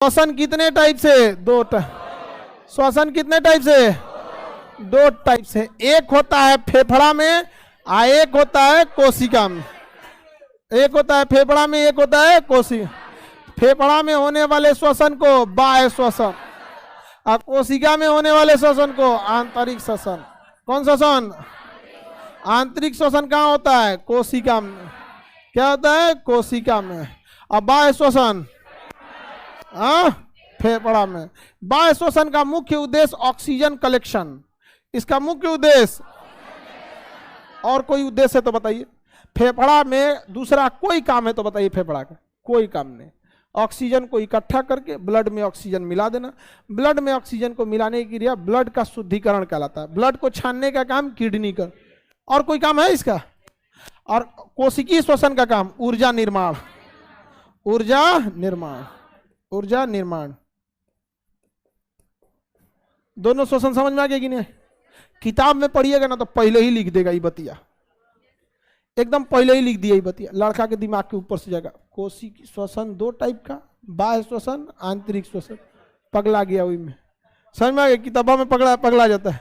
श्वसन कितने टाइप से? दो टाइप। श्वसन कितने टाइप से? दो टाइप से। एक होता है फेफड़ा में और एक होता है कोशिका में। एक होता है फेफड़ा में, एक होता है कोशिका। फेफड़ा में होने वाले श्वसन को बाह्य श्वसन और कोशिका में होने वाले श्वसन को आंतरिक श्वसन। कौन श्वसन? आंतरिक श्वसन कहाँ होता है? कोशिका में। क्या होता है? कोशिका में। और बाह्य श्वसन फेफड़ा में। बाह्य श्वसन का मुख्य उद्देश्य ऑक्सीजन कलेक्शन। इसका मुख्य उद्देश्य, और कोई उद्देश्य है तो बताइए। फेफड़ा में दूसरा कोई काम है तो बताइए। फेफड़ा का कोई काम नहीं। ऑक्सीजन को इकट्ठा करके ब्लड में ऑक्सीजन मिला देना। ब्लड में ऑक्सीजन को मिलाने की क्रिया ब्लड का शुद्धिकरण कहलाता है। ब्लड को छानने का काम किडनी का। और कोई काम है इसका? और कोशिकीय श्वसन का काम ऊर्जा निर्माण। ऊर्जा निर्माण, ऊर्जा निर्माण। दोनों श्वसन समझ में आ गया कि नहीं? किताब में पढ़िएगा ना तो पहले ही लिख देगा ये बतिया, एकदम पहले ही लिख दिया ये बतिया, लड़का के दिमाग के ऊपर से जाएगा। कोशिकीय श्वसन दो टाइप का, बाह्य श्वसन, आंतरिक श्वसन। पगला गया वही में, समझ में आ गया? किताबों में पगला जाता है,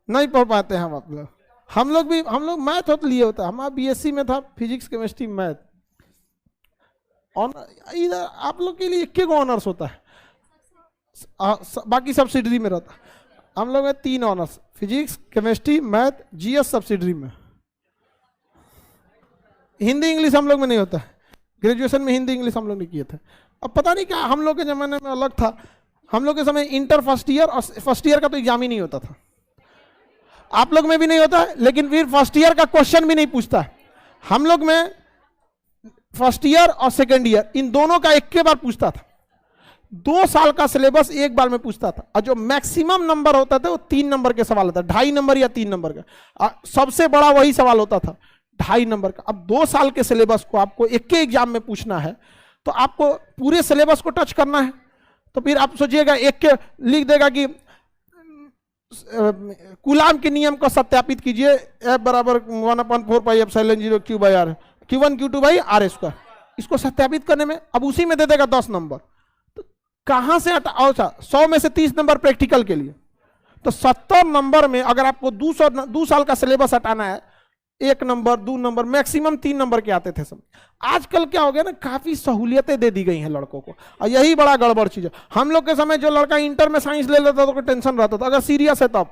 नहीं पढ़ पाते हम आप लोग। हम लोग मैथ होते लिए होता है। हमारा बीएससी में था फिजिक्स केमिस्ट्री मैथ। इधर आप लोग के लिए एक को ऑनर्स होता है, बाकी सब्सिडरी में रहता है। हम लोग में 3 honours, physics chemistry math, GS subsidiary में। हिंदी इंग्लिश हम लोग में नहीं होता है। ग्रेजुएशन में हिंदी इंग्लिश हम लोग ने किए थे। अब पता नहीं क्या हम लोग के जमाने में अलग था। हम लोग के समय इंटर फर्स्ट ईयर और फर्स्ट ईयर का तो एग्जाम ही नहीं होता था। आप लोग में भी नहीं होता है, लेकिन फिर फर्स्ट ईयर का क्वेश्चन भी नहीं पूछता है। हम लोग में फर्स्ट ईयर और सेकेंड ईयर इन दोनों का एक के बार पूछता था। 2 साल का सिलेबस एक बार में पूछता था। और जो मैक्सिमम नंबर होता था वो 3 नंबर के सवाल होता था, 2.5 नंबर या 3 नंबर का। सबसे बड़ा वही सवाल होता था 2.5 नंबर का। अब 2 साल के सिलेबस को आपको एक के एग्जाम में पूछना है तो आपको पूरे सिलेबस को टच करना है। तो फिर आप सोचिएगा, एक के लिख देगा कि कूलाम के नियम को सत्यापित कीजिए, F बराबर 1/4πε0 Q/r, Q1 Q2 by R square. इसको सत्यापित करने में अब उसी में दे देगा 10 नंबर। तो कहां से 100 में से 30 नंबर प्रैक्टिकल के लिए, तो 70 नंबर में अगर आपको 2 साल का सिलेबस हटाना है, 1 नंबर 2 नंबर मैक्सिमम 3 नंबर के आते थे सब। आजकल क्या हो गया ना, काफी सहूलियतें दे दी गई हैं लड़कों को, और यही बड़ा गड़बड़ चीज है। हम लोग के समय जो लड़का इंटर में साइंस ले लेता था तो टेंशन रहता था, अगर सीरियस है तब।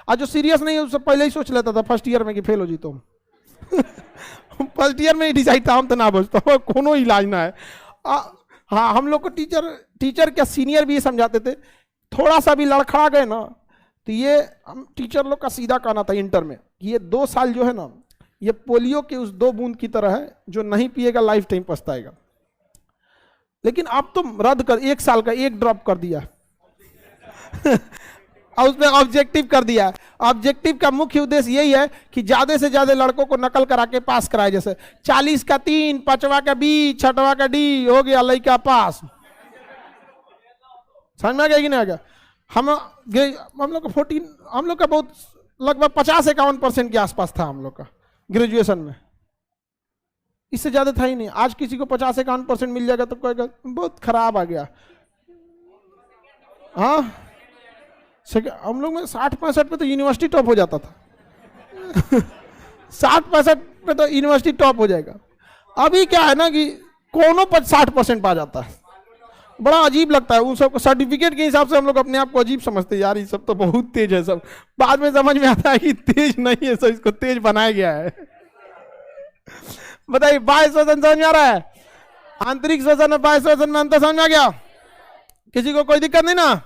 आज जो सीरियस नहीं है उससे पहले ही सोच लेता था फर्स्ट ईयर में कि फेल हो जी तुम। फर्स्ट ईयर में ही डिसाइड था हम तो ना बचता, कोनो इलाज ना है। हाँ, हम लोग को टीचर क्या सीनियर भी ये समझाते थे। थोड़ा सा भी लड़खड़ा गए ना तो ये हम टीचर लोग का सीधा कहना था इंटर में, ये 2 साल जो है ना, ये पोलियो के उस 2 बूंद की तरह है, जो नहीं पिएगा लाइफ टाइम पछताएगा। लेकिन अब तो रद्द कर 1 साल का 1 ड्रॉप कर दिया और उसमें ऑब्जेक्टिव कर दिया। ऑब्जेक्टिव का मुख्य उद्देश्य यही है कि ज्यादा से ज्यादा लड़कों को नकल करा के पास कराए। जैसे 40 का 3, 5वां का B, 6वां का D, हो गया लड़का पास। समझ में आ गया कि नहीं आ गया? हम लोग का 14, हम लोग का बहुत लगभग 50-51% के आसपास था हम लोग का ग्रेजुएशन में। इससे ज्यादा था ही नहीं। आज किसी को 50-51% मिल जाएगा तो कहेगा बहुत खराब आ गया। हाँ, हम लोग में 60-65 पे तो यूनिवर्सिटी टॉप हो जाता था। 60-65 पे तो यूनिवर्सिटी टॉप हो जाएगा। अभी क्या है ना कि कोनो पर 60% पा जाता है, बड़ा अजीब लगता है। उन सबको सर्टिफिकेट के हिसाब से हम लोग अपने आप को अजीब समझते हैं, यार ये सब तो बहुत तेज है सब। बाद में समझ में आता है कि तेज नहीं है, सब इसको तेज बनाया गया है। बताइए, बाह्य श्वसन समझ में आ रहा है? आंतरिक श्वसन और बाह्य श्वसन में अंतर समझ में आ गया? किसी को कोई दिक्कत नहीं ना?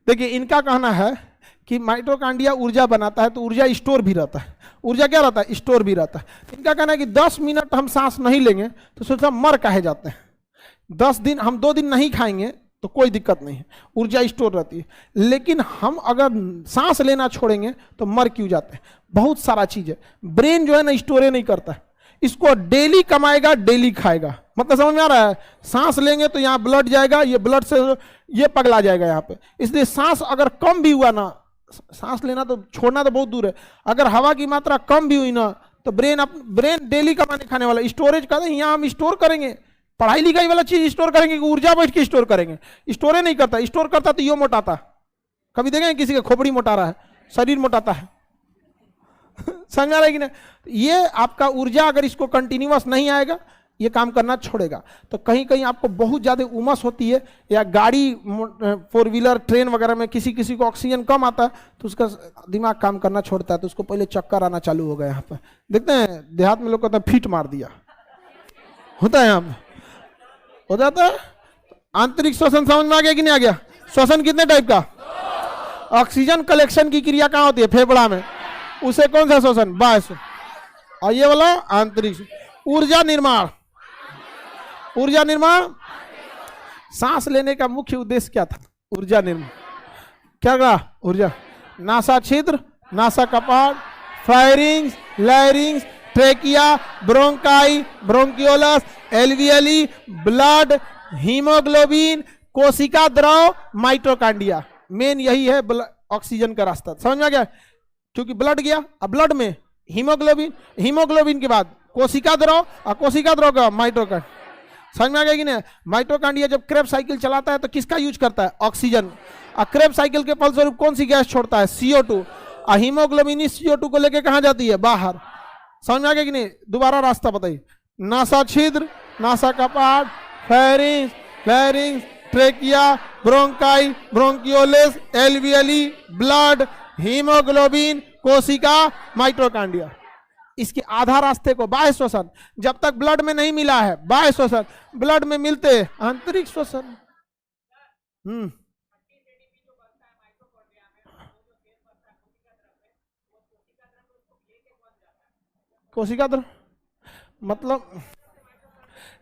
देखिए, इनका कहना है कि माइटोकॉन्ड्रिया ऊर्जा बनाता है तो ऊर्जा स्टोर भी रहता है। ऊर्जा क्या रहता है? स्टोर भी रहता है। इनका कहना है कि 10 मिनट हम सांस नहीं लेंगे तो सोचा मर काहे जाते हैं। 10 दिन, हम 2 दिन नहीं खाएंगे तो कोई दिक्कत नहीं है, ऊर्जा स्टोर रहती है। लेकिन हम अगर सांस लेना छोड़ेंगे तो मर क्यों जाते हैं? बहुत सारा चीज है। ब्रेन जो है ना स्टोरे नहीं करता है, इसको डेली कमाएगा, डेली खाएगा। मतलब समझ में आ रहा है? सांस लेंगे तो यहाँ ब्लड जाएगा, ये ब्लड से ये पगला जाएगा यहाँ पे। इसलिए सांस अगर कम भी हुआ ना, सांस लेना तो छोड़ना तो बहुत दूर है, अगर हवा की मात्रा कम भी हुई ना तो ब्रेन डेली कमाने खाने वाला स्टोरेज का, यहाँ हम स्टोर करेंगे, पढ़ाई लिखाई वाला चीज स्टोर करेंगे, ऊर्जा बैठ के स्टोर करेंगे, स्टोर नहीं करता, स्टोर करता तो यो मोटाता। कभी देखें किसी का खोपड़ी मोटा रहा है, शरीर मोटाता है समझ आ रहा है कि नहीं। ये आपका ऊर्जा अगर इसको कंटिन्यूअस नहीं आएगा ये काम करना छोड़ेगा। तो कहीं कहीं आपको बहुत ज़्यादा उमस होती है, या गाड़ी 4 व्हीलर ट्रेन वगैरह में किसी किसी को ऑक्सीजन कम आता है तो उसका दिमाग काम करना छोड़ता है, तो उसको पहले चक्कर आना चालू हो गया। यहाँ पर देखते हैं देहात में लोग कहते हैं फीट मार दिया, होता है यहाँ पर, हो जाता है। आंतरिक श्वसन समझ में आ गया कि नहीं आ गया? श्वसन कितने टाइप का? ऑक्सीजन कलेक्शन की क्रिया कहाँ होती है? फेफड़ा में, उसे कौन सा श्वसन? बाह्य। और ये वाला आंतरिक। ऊर्जा निर्माण, ऊर्जा निर्माण, सांस लेने का मुख्य उद्देश्य क्या था? ऊर्जा निर्माण। क्या कहा? ऊर्जा। नासा छिद्र, नासा कपाट, pharynx, larynx, trachea, bronchi, bronchioles, alveoli, blood, haemoglobin, कोशिका द्रव, माइटोकांड्रिया। मेन यही है ऑक्सीजन का रास्ता। समझ में आ गया? क्योंकि ब्लड गया, अब ब्लड में हीमोग्लोबिन, हीमोग्लोबिन के बाद कोशिका द्रव, और कोशिका द्रव का माइटोकांड्रिया। समझ में आ गया कि नहीं? माइटोकांड्रिया जब क्रेब्स साइकिल चलाता है तो किसका यूज करता है? ऑक्सीजन। और क्रेब्स साइकिल के फलस्वरूप कौन सी गैस छोड़ता है? CO2। और हीमोग्लोबिन इस CO2 को लेके कहां जाती है? बाहर। समझ में आ गया कि नहीं? दोबारा रास्ता बताइए। नासा छिद्र, नासा कपाट, pharynx, larynx, trachea, bronchi, bronchioles, alveoli, blood, haemoglobin, कोशिका, माइटोकांड्रिया। इसके आधा रास्ते को बाह्य श्वसन, जब तक ब्लड में नहीं मिला है बाह्य श्वसन, ब्लड में मिलते आंतरिक श्वसन। कोशिका द्रव मतलब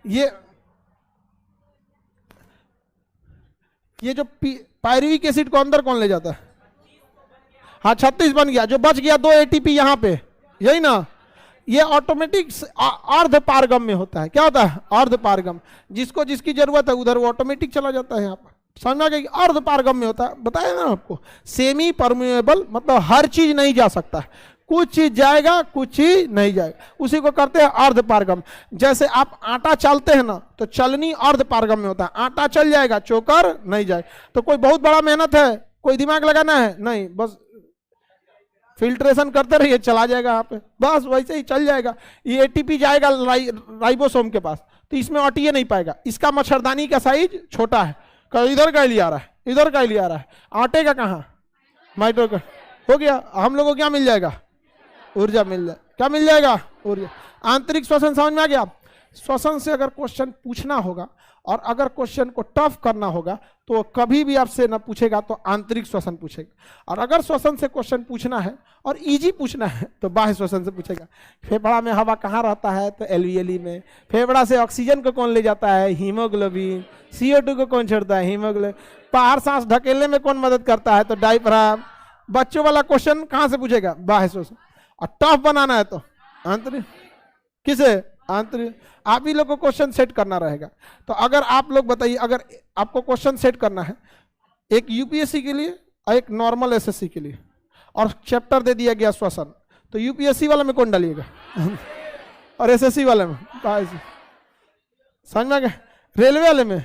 ये जो पायरुविक एसिड को अंदर कौन ले जाता है? हाँ 36 बन गया, जो बच गया 2 ATP यहाँ पे, यही ना। ये ऑटोमेटिक अर्ध पारगम में होता है। क्या होता है? अर्ध पारगम। जिसको जिसकी जरूरत है उधर वो ऑटोमेटिक चला जाता है। यहाँ पर समझना कि अर्ध पारगम में होता है, बताया ना आपको। सेमी परमेबल मतलब हर चीज नहीं जा सकता, कुछ चीज जाएगा कुछ चीज नहीं जाएगा, उसी को करते हैं अर्ध पारगम। जैसे आप आटा चालते हैं ना तो चलनी अर्ध पारगम में होता है, आटा चल जाएगा चोकर नहीं जाएगा। तो कोई बहुत बड़ा मेहनत है, कोई दिमाग लगाना है नहीं, बस फिल्ट्रेशन करते रहिए, चला जाएगा यहाँ पे, बस वैसे ही चल जाएगा। ये ATP जाएगा राइबोसोम के पास, तो इसमें अटिए नहीं पाएगा। इसका मच्छरदानी का साइज छोटा है, इधर का लिया रहा है, इधर का लिया रहा है, आटे का कहाँ? माइटोका हो गया। हम लोगों को क्या मिल जाएगा? ऊर्जा मिल जाए। क्या मिल जाएगा? ऊर्जा। आंतरिक श्वसन समझ में आ गया? श्वसन से अगर क्वेश्चन पूछना होगा और अगर क्वेश्चन को टफ करना होगा तो कभी भी आपसे ना पूछेगा तो आंतरिक श्वसन पूछेगा, और अगर श्वसन से क्वेश्चन पूछना है और इजी पूछना है तो बाह्य श्वसन से पूछेगा। फेफड़ा में हवा कहाँ रहता है? तो एल्वियली में। फेफड़ा से ऑक्सीजन को कौन ले जाता है? हीमोग्लोबिन। CO2 को कौन छोड़ता है? हीमोग्लोबिन। बाहर सांस ढकेलने में कौन मदद करता है? तो डायफ्राम। बच्चों वाला क्वेश्चन कहाँ से पूछेगा? बाह्य श्वसन। और टफ बनाना है तो आंतरिक। किसे? आंतरिक। आप ही लोग को क्वेश्चन सेट करना रहेगा। तो अगर आप लोग बताइए, अगर आपको क्वेश्चन सेट करना है एक UPSC के लिए और एक नॉर्मल SSC के लिए, और चैप्टर दे दिया गया श्वसन, तो UPSC वाले में कौन डालिएगा? और SSC वाले में? समझ में गए? रेलवे वाले में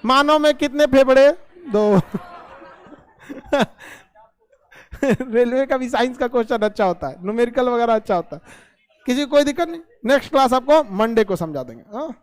मानव में कितने फेफड़े? 2। रेलवे का भी साइंस का क्वेश्चन अच्छा होता है, न्यूमेरिकल वगैरह अच्छा होता है। किसी को कोई दिक्कत नहीं, नेक्स्ट क्लास आपको मंडे को समझा देंगे। हाँ।